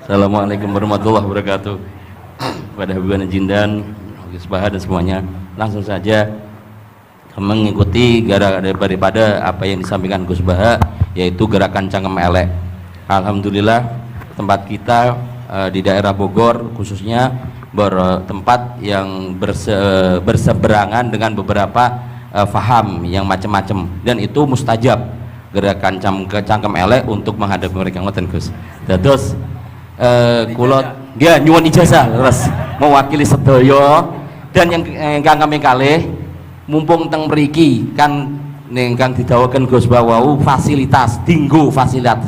Assalamualaikum warahmatullahi wabarakatuh. Pada Habibana Jindan, Gus Baha dan semuanya, langsung saja mengikuti daripada apa yang disampaikan Gus Baha, yaitu gerakan Cangkem Elek. Alhamdulillah tempat kita di daerah Bogor khususnya bertempat yang berseberangan dengan beberapa faham yang macam-macam, dan itu mustajab gerakan Cangkem Elek untuk menghadapi mereka ngoten Gus. Terus kulot dia nyuwun ijazah terus mewakili sedaya, dan yang kami kalih mumpung teng mriki kan ingkang didhawuhaken Gus Bawau fasilitas dinggo fasilitas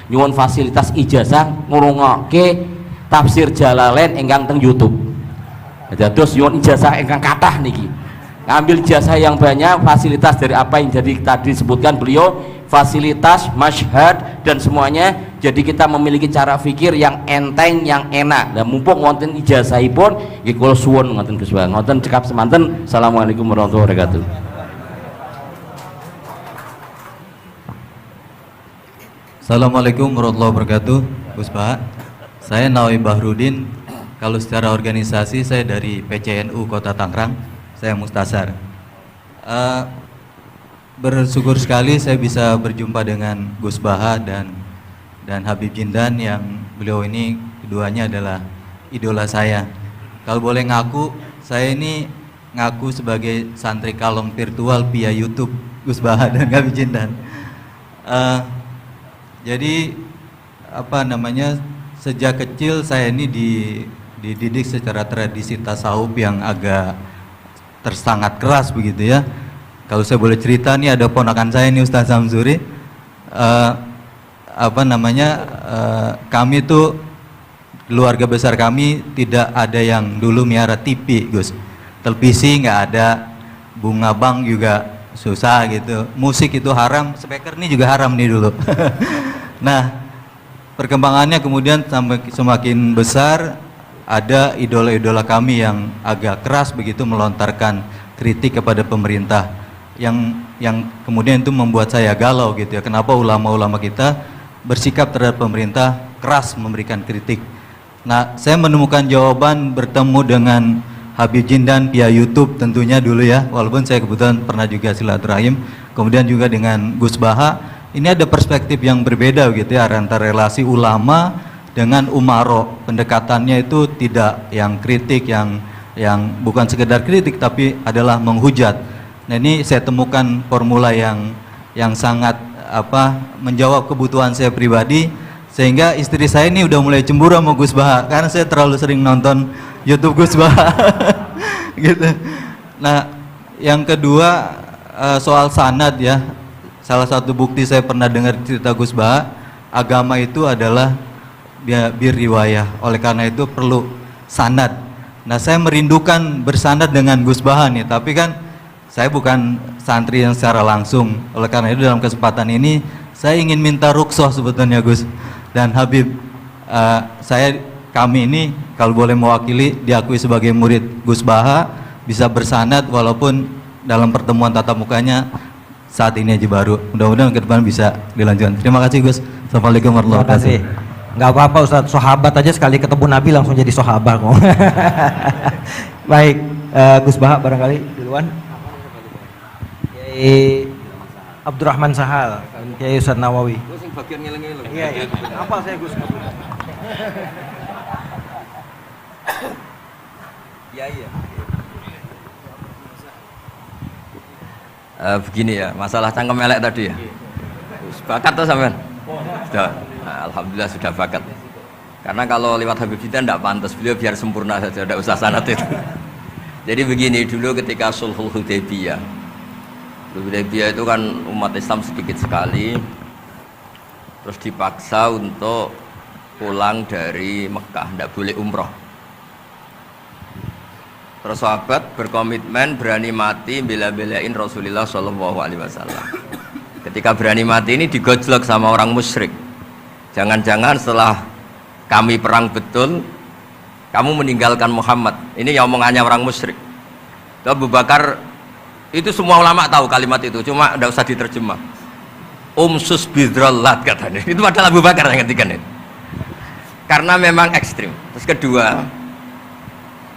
nyuwun fasilitas ijazah ngrungokke tafsir Jalalain ingkang teng YouTube. Dados nyuwun ijazah ingkang kathah niki, ngambil ijazah yang banyak, fasilitas dari apa yang jadi tadi disebutkan beliau, fasilitas, masyhad dan semuanya. Jadi kita memiliki cara fikir yang enteng, yang enak. Dan mumpung wonten ijazahipun nggih kula suwun ngoten Gus Bang. Ngoten cekap semanten. Assalamualaikum warahmatullahi wabarakatuh. Assalamualaikum warahmatullahi wabarakatuh. Gus Pak, saya Nawawi Bahrudin. Kalau secara organisasi saya dari PCNU Kota Tangerang. Saya Mustasar. Bersyukur sekali saya bisa berjumpa dengan Gus Baha dan Habib Jindan, yang beliau ini keduanya adalah idola saya. Kalau boleh ngaku, saya ini ngaku sebagai santri kalong virtual via YouTube Gus Baha dan Habib Jindan. Jadi apa namanya, sejak kecil saya ini dididik secara tradisi tasawuf yang agak tersangat keras begitu ya. Kalau saya boleh cerita nih, ada ponakan saya nih Ustaz Samsuri, kami tuh keluarga besar kami tidak ada yang dulu miara TV Gus, televisi nggak ada, bunga bank juga susah gitu, musik itu haram, speaker ini juga haram nih dulu. Nah perkembangannya kemudian sampai semakin besar, ada idola-idola kami yang agak keras begitu melontarkan kritik kepada pemerintah, yang kemudian itu membuat saya galau gitu ya, kenapa ulama-ulama kita bersikap terhadap pemerintah keras memberikan kritik. Nah saya menemukan jawaban bertemu dengan Habib Jindan via YouTube tentunya dulu ya, walaupun saya kebetulan pernah juga silaturahim, kemudian juga dengan Gus Baha. Ini ada perspektif yang berbeda gitu ya, antara relasi ulama dengan umaro. Pendekatannya itu tidak yang kritik, yang bukan sekedar kritik tapi adalah menghujat. Nah ini saya temukan formula yang sangat menjawab kebutuhan saya pribadi, sehingga istri saya ini udah mulai cemburu sama Gus Baha karena saya terlalu sering nonton YouTube Gus Baha. Gitu. Nah yang kedua soal sanad ya, salah satu bukti saya pernah dengar cerita Gus Baha, agama itu adalah bir riwayah, oleh karena itu perlu sanad. Nah saya merindukan bersanad dengan Gus Baha nih, tapi kan saya bukan santri yang secara langsung, oleh karena itu dalam kesempatan ini saya ingin minta rukhsah sebetulnya Gus dan Habib, kami ini kalau boleh mewakili diakui sebagai murid Gus Baha, bisa bersanad walaupun dalam pertemuan tatap mukanya saat ini aja baru. Mudah-mudahan ke depan bisa dilanjutkan. Terima kasih Gus. Assalamualaikum warahmatullahi wabarakatuh. Nggak apa-apa Ustaz, sahabat aja sekali ketemu Nabi langsung jadi sahabat kok. Baik, Gus Baha barangkali duluan. Kiai Abdurrahman Sahal, Kiai Ustaz Nawawi. Gus yang bagian ngeleng-ngeleng. Iya. Apa saya Gus? Iya. Begini ya, masalah cangkem elek tadi ya. Bakat tuh sampean? Sudah, alhamdulillah sudah bakat. Karena kalau lewat Habib Jindan tidak pantas, beliau biar sempurna saja, tidak usah sanad itu. Jadi begini, dulu ketika Sulhul Hudaybiyah itu kan umat Islam sedikit sekali, terus dipaksa untuk pulang dari Mekah, tidak boleh umroh. Terus sahabat berkomitmen berani mati bela-belain Rasulullah SAW. Ketika berani mati ini digojlok sama orang musyrik. Jangan-jangan setelah kami perang betul, kamu meninggalkan Muhammad. Ini yang omongannya orang musyrik. Abu Bakar, itu semua ulama tahu kalimat itu, cuma tidak usah diterjemah. Umsus bidrallat katanya. Itu padahal Abu Bakar yang ngetikan itu. karena memang ekstrim. Terus kedua,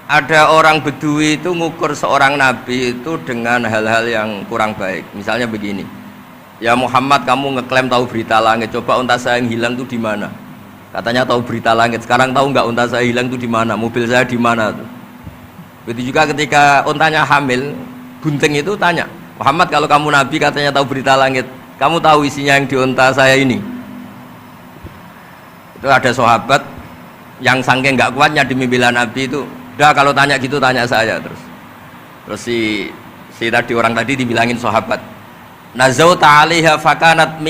ada orang Bedui itu ngukur seorang nabi itu dengan hal-hal yang kurang baik. Misalnya begini, ya Muhammad, kamu ngeklaim tahu berita langit, coba unta saya yang hilang itu di mana? Katanya tahu berita langit, sekarang tahu nggak unta saya hilang itu di mana? Mobil saya di mana? Begitu juga ketika untanya hamil, bunting itu tanya, Muhammad, kalau kamu nabi katanya tahu berita langit, kamu tahu isinya yang di unta saya ini? Itu ada sahabat yang saking nggak kuatnya demi bela nabi itu, udah kalau tanya gitu tanya saya terus si tadi orang tadi dibilangin sahabat, nazauta 'alaiha fakanat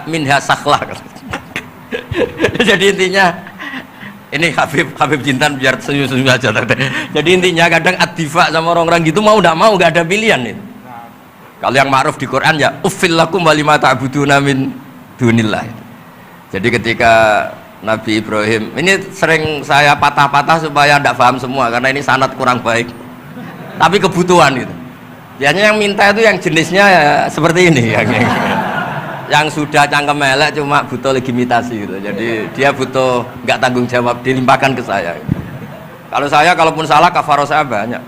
minha sakhlah. Jadi intinya ini Habib Jintan biar senyum-senyum aja. Jadi intinya kadang ad-difa sama orang-orang gitu mau tidak mau nggak ada pilihan itu. Kalau yang ma'ruf di Quran ya uffil lakum wa lima ta'buduna min dunillah. Jadi ketika Nabi Ibrahim ini sering saya patah-patah supaya tidak paham semua karena ini sanad kurang baik. Tapi kebutuhan itu. Biasanya yang minta itu yang jenisnya ya seperti ini yang sudah cangkem elek cuma butuh legitimasi gitu. Jadi dia butuh nggak tanggung jawab, dilimpahkan ke saya. Kalau saya kalaupun salah kafaro saya banyak.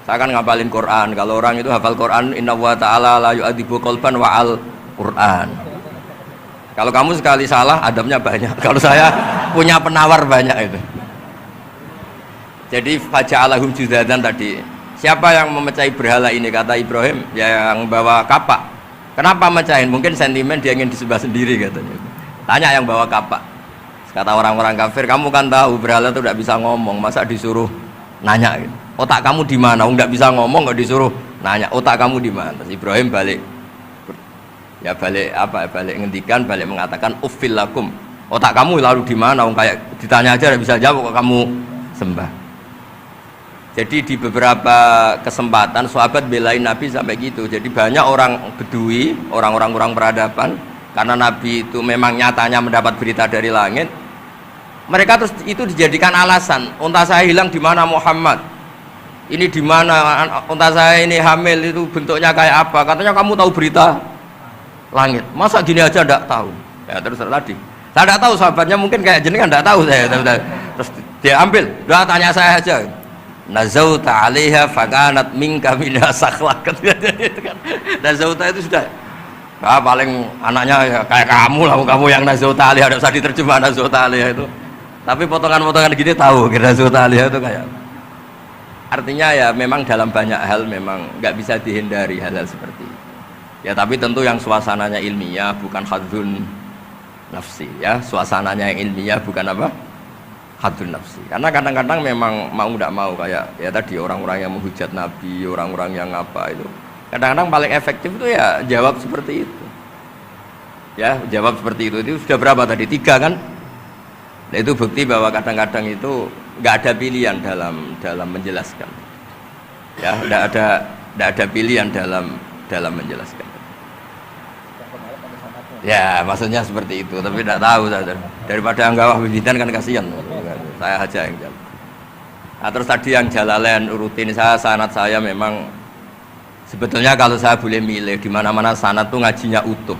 Saya kan ngapalin Quran. Kalau orang itu hafal Quran, inna wa ta'ala la yu'adibu qalban wa al Quran. Kalau kamu sekali salah adabnya banyak. Kalau saya punya penawar banyak itu. Jadi faja'alahum judadan tadi. Siapa yang memecahi berhala ini? Kata Ibrahim, ya yang bawa kapak. Kenapa mecahin? Mungkin sentimen dia ingin disembah sendiri katanya. Tanya yang bawa kapak. Kata orang-orang kafir, kamu kan tahu berhala itu tidak bisa ngomong, masa disuruh nanya gitu. Otak kamu di mana? Nggak bisa ngomong, nggak disuruh nanya. Otak kamu di mana? Terus Ibrahim balik ngendikan, balik mengatakan uffil lakum. Otak kamu lalu di mana? Kayak ditanya aja tidak bisa jawab kok kamu sembah. Jadi di beberapa kesempatan sahabat belain Nabi sampai gitu. Jadi banyak orang Bedui, orang-orang peradaban, karena Nabi itu memang nyatanya mendapat berita dari langit. Mereka terus itu dijadikan alasan. Unta saya hilang di mana Muhammad? Ini di mana? Unta saya ini hamil itu bentuknya kayak apa? Katanya kamu tahu berita langit. Masa gini aja enggak tahu? Ya terus tadi. Saya enggak tahu sahabatnya mungkin kayak jenengan enggak tahu saya. Terus dia ambil, udah tanya saya aja. Nazauta 'alaiha fakanat minka minha sakhlah. Nazauta itu sudah paling anaknya ya, kayak kamu lah, kamu yang nazauta 'alaiha, enggak usah diterjemah nazauta 'alaiha itu. Tapi potongan-potongan gini tahu nazauta 'alaiha itu kayak. Artinya ya memang dalam banyak hal memang nggak bisa dihindari hal-hal seperti itu. Ya tapi tentu yang suasananya ilmiah bukan hadzun nafsi ya, suasananya yang ilmiah bukan apa? Hadun nafsi. Karena kadang-kadang memang mau tidak mau kayak ya tadi orang-orang yang menghujat Nabi, orang-orang yang apa itu. Kadang-kadang paling efektif itu ya jawab seperti itu. Ya, jawab seperti itu. Itu sudah berapa tadi? 3 kan? Nah, itu bukti bahwa kadang-kadang itu nggak ada pilihan dalam menjelaskan. Ya, nggak ada pilihan dalam menjelaskan. Ya, maksudnya seperti itu, tapi tidak tahu saja. Daripada anggap Wijidan kan kasihan. Saya aja yang jawab. Nah, terus tadi yang Jalalain rutin sanad saya memang sebetulnya kalau saya boleh milih di mana-mana sanad tuh ngajinya utuh.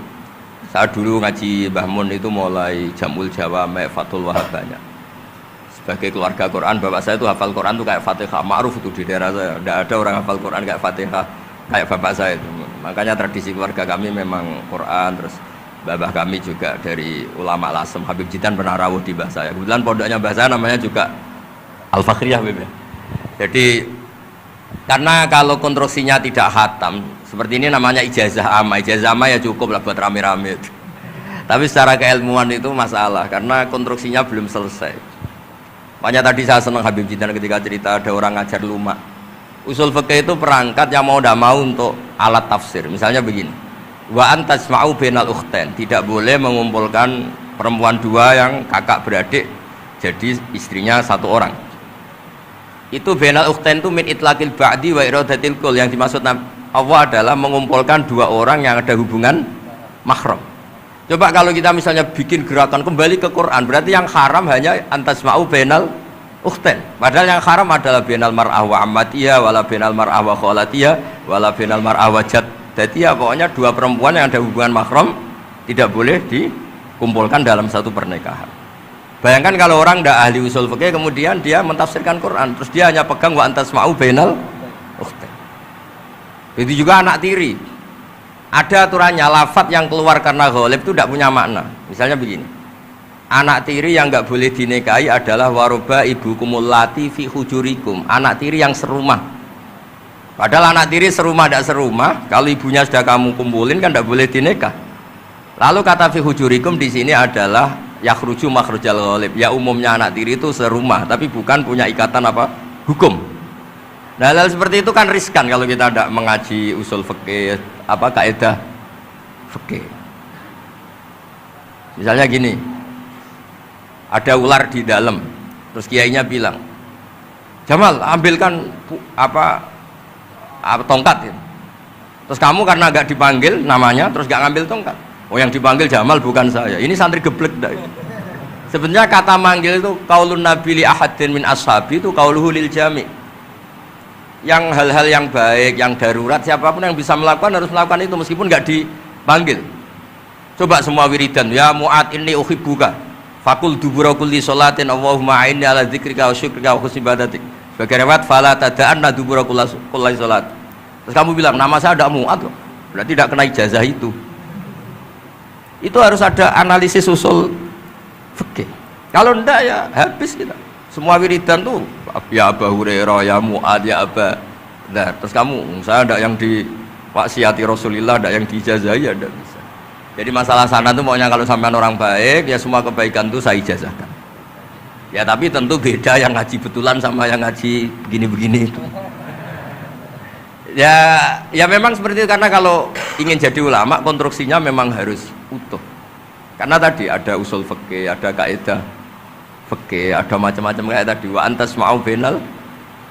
Saya dulu ngaji Mbah Mun itu mulai Jamul Jawami, Fathul Wahab banyak. Sebagai keluarga Quran, bapak saya itu hafal Quran tuh kayak Fatihah, ma'ruf itu di daerah saya. Tidak ada orang hafal Quran kayak Fatihah kayak bapak saya itu. Makanya tradisi keluarga kami memang Quran. Terus babah kami juga dari ulama Lasem, Habib Jitan pernah rawuh di mbah saya. Kebetulan pondoknya mbah saya namanya juga Al-Fakhriyah Habib. Jadi karena kalau konstruksinya tidak khatam seperti ini namanya ijazah amma. Ijazah amma ya cukup lah buat rame-rame. Tapi secara keilmuan itu masalah karena konstruksinya belum selesai. Makanya tadi saya senang Habib Jitan ketika cerita ada orang ngajar lumak. Usul fikih itu perangkat yang mau tidak mau untuk alat tafsir. Misalnya begini, wa antasma'u bainal ukhtain, tidak boleh mengumpulkan perempuan 2 yang kakak beradik jadi istrinya 1 orang. Itu bainal ukhtain itu min itlaqil ba'di wa iradatil kul, yang dimaksud Allah adalah mengumpulkan 2 orang yang ada hubungan mahram. Coba kalau kita misalnya bikin gerakan kembali ke Quran, berarti yang haram hanya antasma'u bainal ukhtain. Padahal yang haram adalah bainal mar'ah wa ammatiyah wala bainal mar'ah wa khalatiyah wala bainal mar'ah wa jad. Jadi ya pokoknya 2 perempuan yang ada hubungan mahram tidak boleh dikumpulkan dalam satu pernikahan. Bayangkan kalau orang tidak ahli usul fikih kemudian dia mentafsirkan Quran, terus dia hanya pegang wa antasma'u bainal ukhtain. Itu juga anak tiri. Ada aturannya, lafadz yang keluar karena ghalib itu tidak punya makna. Misalnya begini, anak tiri yang nggak boleh dinikahi adalah waroba ibu kumulati fi hujurikum, anak tiri yang serumah. Padahal anak tiri serumah tidak serumah, kalau ibunya sudah kamu kumpulin kan tidak boleh dinikah. Lalu kata fi hujurikum di sini adalah yakhruju makhrujal ghalib. Ya umumnya anak tiri itu serumah, tapi bukan punya ikatan apa? Hukum. Nah, hal seperti itu kan riskan kalau kita tidak mengaji usul fikih, apa kaidah fikih. Misalnya gini, ada ular di dalam, terus kiainya bilang, Jamal ambilkan tongkat ya. Terus kamu karena gak dipanggil namanya, terus gak ngambil tongkat. Oh yang dipanggil Jamal bukan saya. Ini santri geblek dah. Sebenarnya kata manggil itu qaulun nabi li ahadin min ashabi itu qauluhu lil jami'. Yang hal-hal yang baik, yang darurat, siapapun yang bisa melakukan harus melakukan itu meskipun gak dipanggil. Coba semua wiridan, ya Mu'ad inni uhibbuka fakul dubura kulli sholatin Allahumma a'inni ala dzikrika wa syukrika wa husni ibadatik. Sebagai riwayat fala tada'anna dubura kulli sholat. Terus kamu bilang nama saya ada Mu'ad loh, berarti tidak kena ijazah itu. Itu harus ada analisis usul fikih. Kalau enggak ya habis kita. Semua wiridan tuh ya Abu Hurairah, ya Mu'ad, ya Aba. Nah, terus kamu saya ada yang diwaksiati Rasulullah, ada yang diijazahi, ya ada bisa. Jadi masalah sana tuh maunya kalau sampean orang baik ya semua kebaikan tuh saya ijazahkan. Ya tapi tentu beda yang ngaji betulan sama yang ngaji begini-begini itu. Ya memang seperti itu, karena kalau ingin jadi ulama konstruksinya memang harus utuh. Karena tadi ada usul fikih, ada kaidah fikih, ada macam-macam kayak tadi wa antasma'u bainal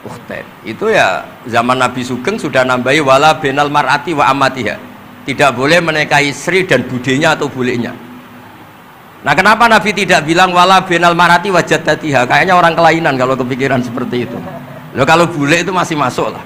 ukhtain. Itu ya zaman Nabi Sugeng sudah nambahi wala bainal mar'ati wa amatiha. Tidak boleh menikahi istri dan budenya atau bulenya. Nah, kenapa Nabi tidak bilang wala bainal mar'ati wa jaddatiha? Kayaknya orang kelainan kalau kepikiran seperti itu. Loh, kalau bule itu masih masuk lah.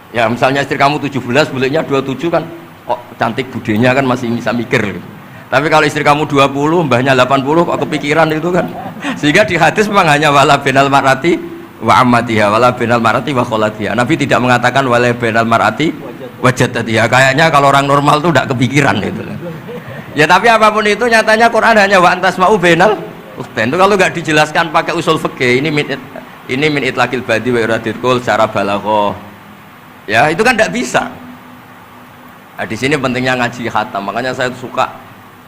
Ya misalnya istri kamu 17, bulenya 27 kan, kok cantik budenya kan masih bisa mikir gitu. Tapi kalau istri kamu 20, mbahnya 80 kok kepikiran itu kan. Sehingga di hadis memang hanya wala bainal mar'ati wa ammatiha, wala bainal mar'ati wa kholatiha. Nabi tidak mengatakan wala bainal mar'ati wa jaddatiha. Kayaknya kalau orang normal tuh tidak kepikiran itu. Ya tapi apapun itu nyatanya Quran hanya wa antasma'u bainal ukhtain. Itu kalau nggak dijelaskan pakai usul fikih, ini min itlaqil badi wa iradil qul secara balaghah. Ya itu kan tidak bisa. Nah, di sini pentingnya ngaji khatam. Makanya saya suka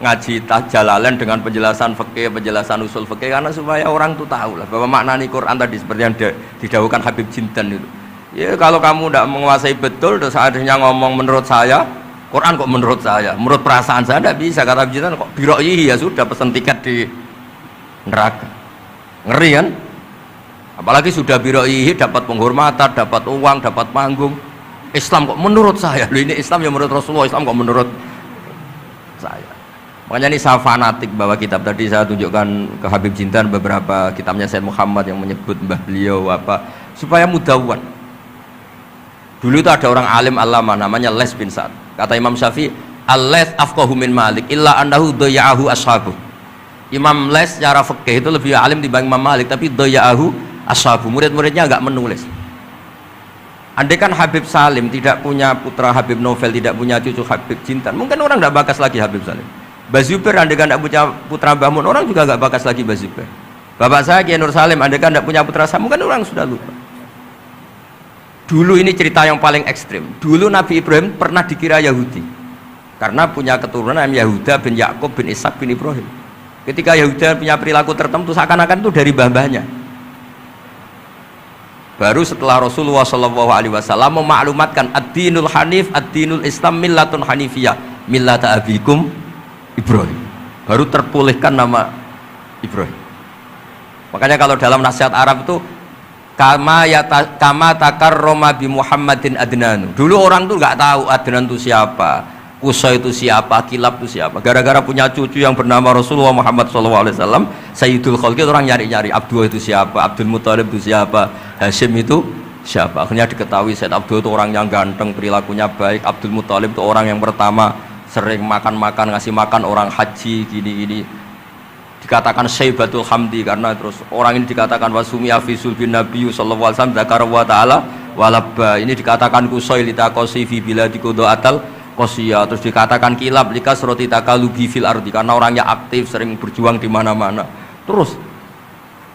ngaji Jalalain dengan penjelasan fikih, penjelasan usul fikih, karena supaya orang tuh tahu lah bahwa maknani Quran tadi seperti yang didahulukan Habib Jindan itu. Ya kalau kamu tidak menguasai betul, terus akhirnya ngomong menurut saya, Quran kok menurut saya, menurut perasaan saya tidak bisa. Kata Habib Jindan kok biroyi ya sudah pesan tiket di neraka. Ngeri kan? Apalagi sudah biroyi dapat penghormatan, dapat uang, dapat panggung. Islam kok menurut saya, loh ini Islam yang menurut Rasulullah, Islam kok menurut saya. Makanya ini saya fanatik bahwa kitab tadi saya tunjukkan ke Habib Jindan beberapa kitabnya Said Muhammad yang menyebut mbah beliau apa supaya mudawwan. Dulu itu ada orang alim alama namanya Les bin Sa'ad. Kata Imam Syafi'i, "Al-Les afqahu min Malik illa annahu dayya'ahu ashabu." Imam Les secara fikih itu lebih alim dibanding Imam Malik, tapi dayya'ahu ashabu. Murid-muridnya enggak menulis. Andai kan Habib Salim tidak punya putra Habib Novel, tidak punya cucu Habib Jindan, mungkin orang tidak bakas lagi Habib Salim. Bazuber andai kan tidak punya putra Mbah Mun, orang juga tidak bakas lagi Bazuber. Bapak saya Kiai Nur Salim andai kan tidak punya putra saya, mungkin orang sudah lupa. Dulu ini cerita yang paling ekstrim. Dulu Nabi Ibrahim pernah dikira Yahudi karena punya keturunan Yahuda bin Yakub bin Ishak bin Ibrahim. Ketika Yahuda punya perilaku tertentu seakan-akan itu dari mbah-mbahnya. Baru setelah Rasulullah SAW memaklumatkan ad-dinul hanif, ad-dinul Islam millatun hanifiyah, millata abikum Ibrahim. Baru terpulihkan nama Ibrahim. Makanya kalau dalam nasihat Arab itu kama takarroma bi Muhammadin adnanu. Dulu orang tuh nggak tahu Adnan itu siapa, Qusay itu siapa, Kilab itu siapa. Gara-gara punya cucu yang bernama Rasulullah Muhammad SAW, Sayyidul Khalqi, orang nyari-nyari Abdullah itu siapa, Abdul Muthalib itu siapa, Hashim itu siapa. Akhirnya diketahui Sayyid Abdul itu orang yang ganteng, perilakunya baik. Abdul Muthalib itu orang yang pertama sering makan-makan, ngasih makan orang haji, gini-gini. dikatakan Syaibatul Hamdi karena terus orang ini dikatakan wasumi afisul bin Nabi sallallahu alaihi wasallam dzakara wa ta'ala walabba, ini dikatakan kusoi litakosi fi biladi atal kosia, terus dikatakan kilab likas roti takalubi fil ardi karena orangnya aktif sering berjuang di mana-mana terus.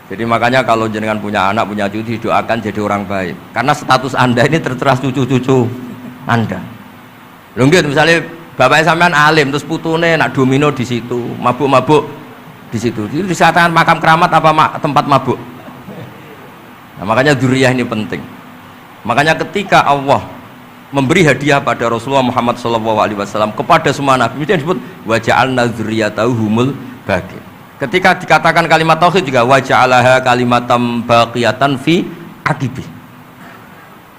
Jadi makanya kalau jenengan punya anak punya cucu doakan jadi orang baik karena status anda ini tertera cucu-cucu anda. Lho nggih misalnya bapaknya sampean alim terus putune nak domino di situ mabuk-mabuk di situ itu disatakan makam keramat apa tempat mabuk. Nah, makanya dzurriyyah ini penting. Makanya ketika Allah memberi hadiah pada Rasulullah Muhammad SAW kepada semua nabi itu disebut wa ja'alna dzurriyyatahu humul baqin. Ketika dikatakan kalimat tauhid juga wa ja'alaha kalimatam baqiyatan fi aqibi.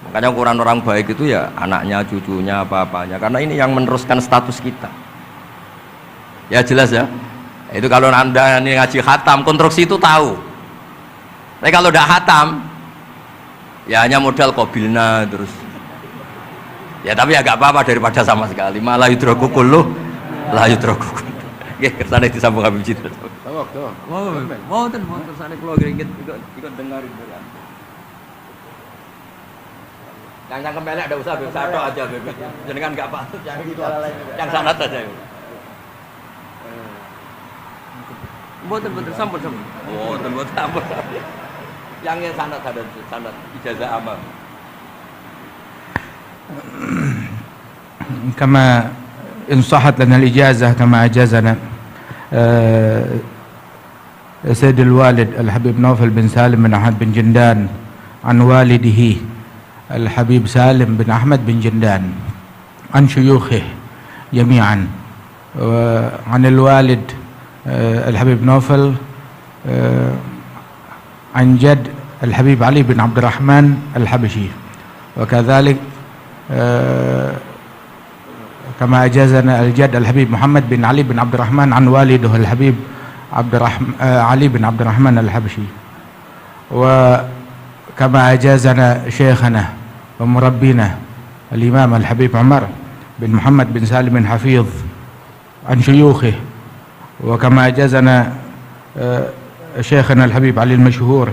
Makanya ukuran orang baik itu ya anaknya, cucunya, apa-apanya karena ini yang meneruskan status kita. Ya jelas ya. Itu kalau anda ini ngaji khatam konstruksi itu tahu. Tapi kalau tidak khatam ya hanya modal qabilna terus. Ya tapi ya gak apa-apa daripada sama sekali. Malah yudroku kulluh la yudroku. Nggih kersane disambung Habib Citra. Mau kersane kula gringgit ikut dengarin dulu. Yang cangkem elek enggak usah Habib Sato aja Habib. Jenengan enggak patut yang itu. Yang sanad saja. Mboten sampun. Mboten sampun. Yang sanad ijazah amal. كما إن صحت لنا الإجازة كما أجازنا سيد الوالد الحبيب نوفل بن سالم بن أحمد بن جندان عن والده الحبيب سالم بن أحمد بن جندان عن شيوخه جميعا وعن الوالد الحبيب نوفل عن جد الحبيب علي بن عبد الرحمن الحبشي وكذلك كما أجازنا الجد الحبيب محمد بن علي بن عبد الرحمن عن والده الحبيب علي بن عبد الرحمن الحبشي وكما أجازنا شيخنا ومربينا الإمام الحبيب عمر بن محمد بن سالم بن حفيظ عن شيوخه وكما أجازنا شيخنا الحبيب علي المشهور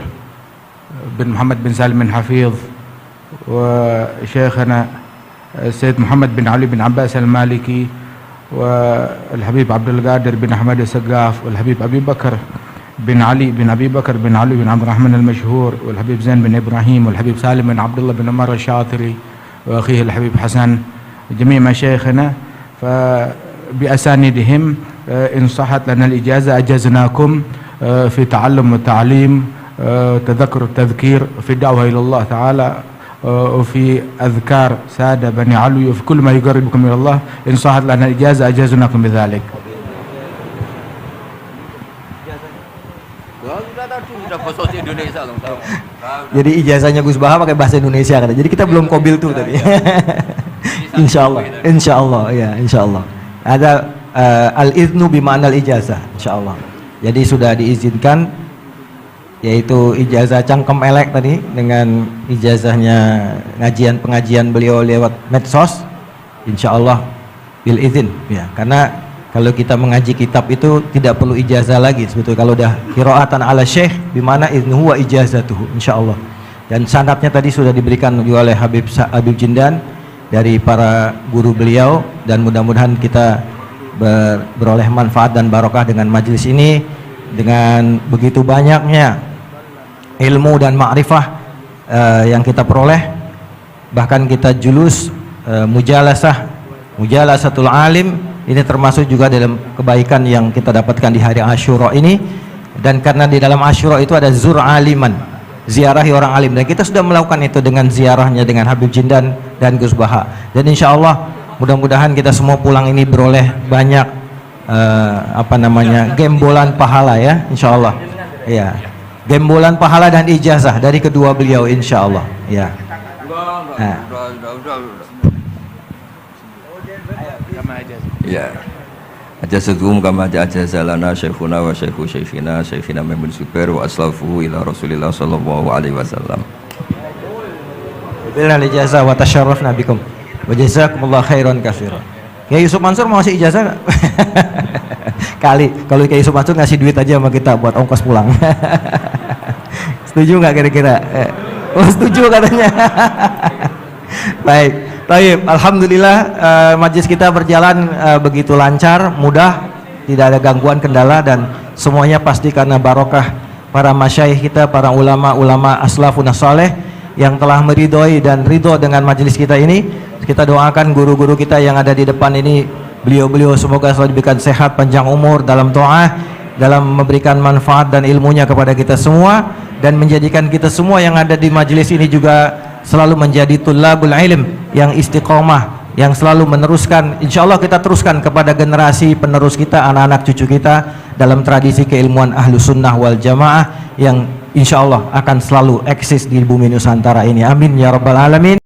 بن محمد بن سالم بن حفيظ وشيخنا السيد محمد بن علي بن عباس المالكي والحبيب عبد القادر بن أحمد السقاف والحبيب أبي بكر بن علي بن أبي بكر بن علي بن عبد الرحمن المشهور والحبيب زين بن إبراهيم والحبيب سالم بن عبد الله بن عمر الشاطري وأخيه الحبيب حسن جميع مشايخنا فبأسانيدهم إن صحت لنا الإجازة أجزناكم في تعلم والتعليم تذكر التذكير في الدعوة إلى الله تعالى وفي أذكار سادة بني علوي وفي كل ما يقربكم إلى الله إن صحت لنا الإجازة أجازناكم بذلك. Jadi ijazahnya Gus Baha pakai bahasa Indonesia kan. Jadi kita belum qabil tuh tadi. Insyaallah ya, insyaallah. Ada al-idnu bima'na al-ijazah, insyaallah. Jadi sudah diizinkan yaitu ijazah cangkem elek tadi dengan ijazahnya pengajian beliau lewat medsos, insyaallah bil izin ya, karena kalau kita mengaji kitab itu tidak perlu ijazah lagi sebetulnya kalau udah qiraatan ala syekh bimana idnuhu wa ijazatuhu insyaallah. Dan sanadnya tadi sudah diberikan juga oleh Habib Jindan dari para guru beliau dan mudah-mudahan kita beroleh manfaat dan barokah dengan majelis ini dengan begitu banyaknya ilmu dan ma'rifah yang kita peroleh, bahkan kita julus mujalasatul alim ini termasuk juga dalam kebaikan yang kita dapatkan di hari Asyura ini. Dan karena di dalam Asyura itu ada zur aliman, ziarahi orang alim, dan kita sudah melakukan itu dengan ziarahnya dengan Habib Jindan dan Gus Baha. Dan insya Allah mudah-mudahan kita semua pulang ini beroleh banyak gembolan pahala ya, insya Allah ya, gembolan pahala dan ijazah dari kedua beliau insya Allah ya. Ya, ajazatuhum kama ajazalana syekhuna wa syekhu syekhina Maimun Zubair wa aslafuhu ila Rasulillah sallallahu alaihi wasallam. Bilal ijazah wa tasyarrafna bikum wa jazakumullah khairan katsiran. Kiai Yusuf Mansur mau ngasih ijazah nggak? Kali kalau Kiai Yusuf Mansur ngasih duit aja sama kita buat ongkos pulang. Setuju nggak kira-kira? Oh setuju katanya. Baik, alhamdulillah majelis kita berjalan begitu lancar, mudah, tidak ada gangguan kendala dan semuanya pasti karena barokah para masyayikh kita, para ulama-ulama aslafun saleh yang telah meridhoi dan ridho dengan majelis kita ini. Kita doakan guru-guru kita yang ada di depan ini, beliau-beliau semoga selalu diberikan sehat, panjang umur dalam doa, dalam memberikan manfaat dan ilmunya kepada kita semua, dan menjadikan kita semua yang ada di majelis ini juga selalu menjadi tullabul ilm yang istiqomah, yang selalu meneruskan, insya Allah kita teruskan kepada generasi penerus kita, anak-anak cucu kita dalam tradisi keilmuan ahlu sunnah wal jamaah yang insya Allah akan selalu eksis di bumi Nusantara ini. Amin ya rabbal alamin.